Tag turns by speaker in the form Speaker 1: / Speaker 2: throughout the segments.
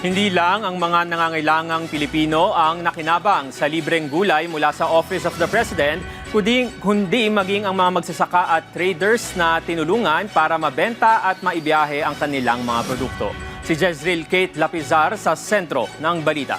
Speaker 1: Hindi lang ang mga nangangailangang Pilipino ang nakinabang sa libreng gulay mula sa Office of the President, kundi maging ang mga magsasaka at traders na tinulungan para mabenta at maibiyahe ang kanilang mga produkto. Si Jezreel Kate Lapizar sa sentro ng balita.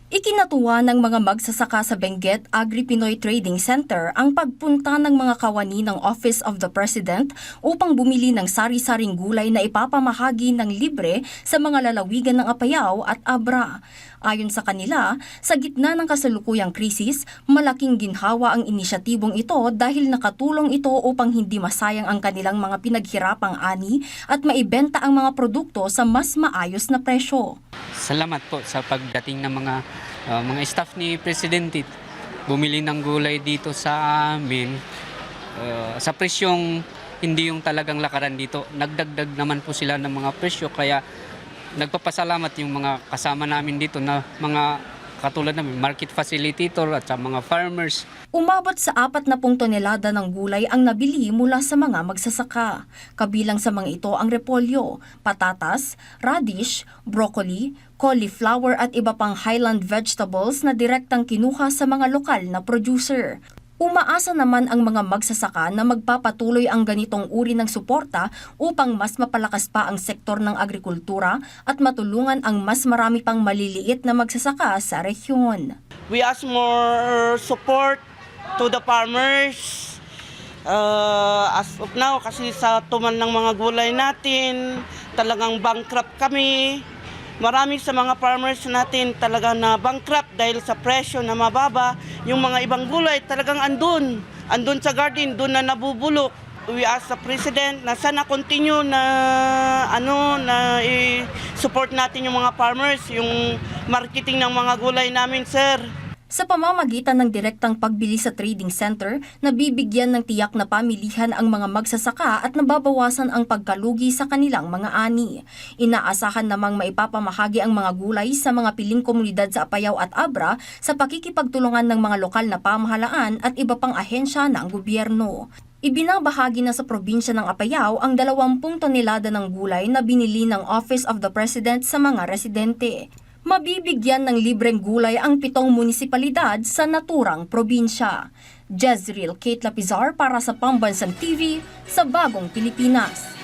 Speaker 2: Ikinatuwa ng mga magsasaka sa Benguet Agri-Pinoy Trading Center ang pagpunta ng mga kawani ng Office of the President upang bumili ng sari-saring gulay na ipapamahagi ng libre sa mga lalawigan ng Apayao at Abra. Ayon sa kanila, sa gitna ng kasalukuyang krisis, malaking ginhawa ang inisyatibong ito dahil nakatulong ito upang hindi masayang ang kanilang mga pinaghirapang ani at maibenta ang mga produkto sa mas maayos na presyo.
Speaker 3: Salamat po sa pagdating ng mga staff ni Presidente. Bumili ng gulay dito sa amin sa presyong hindi yung talagang lakaran dito. Nagdagdag naman po sila ng mga presyo kaya nagpapasalamat yung mga kasama namin dito na mga katulad namin, market facilitator at sa mga farmers.
Speaker 2: Umabot sa 40 tonelada ng gulay ang nabili mula sa mga magsasaka. Kabilang sa mga ito ang repolyo, patatas, radish, broccoli, cauliflower at iba pang highland vegetables na direktang kinuha sa mga lokal na producer. Umaasa naman ang mga magsasaka na magpapatuloy ang ganitong uri ng suporta upang mas mapalakas pa ang sektor ng agrikultura at matulungan ang mas marami pang maliliit na magsasaka sa rehiyon.
Speaker 4: We ask more support to the farmers as of now kasi sa tuman ng mga gulay natin, talagang bankrupt kami. Marami sa mga farmers natin talagang na bankrupt dahil sa presyo na mababa. Yung mga ibang gulay talagang andun sa garden, doon na nabubulok. We ask the President na sana continue na i-support natin yung mga farmers, yung marketing ng mga gulay namin, sir.
Speaker 2: Sa pamamagitan ng direktang pagbili sa trading center, nabibigyan ng tiyak na pamilihan ang mga magsasaka at nababawasan ang pagkalugi sa kanilang mga ani. Inaasahan namang maipapamahagi ang mga gulay sa mga piling komunidad sa Apayao at Abra sa pakikipagtulungan ng mga lokal na pamahalaan at iba pang ahensya ng gobyerno. Ibinabahagi na sa probinsya ng Apayao ang 20 tonelada ng gulay na binili ng Office of the President sa mga residente. Mabibigyan ng libreng gulay ang 7 munisipalidad sa naturang probinsya. Jezreel Kate Lapizar para sa Pambansang TV sa Bagong Pilipinas.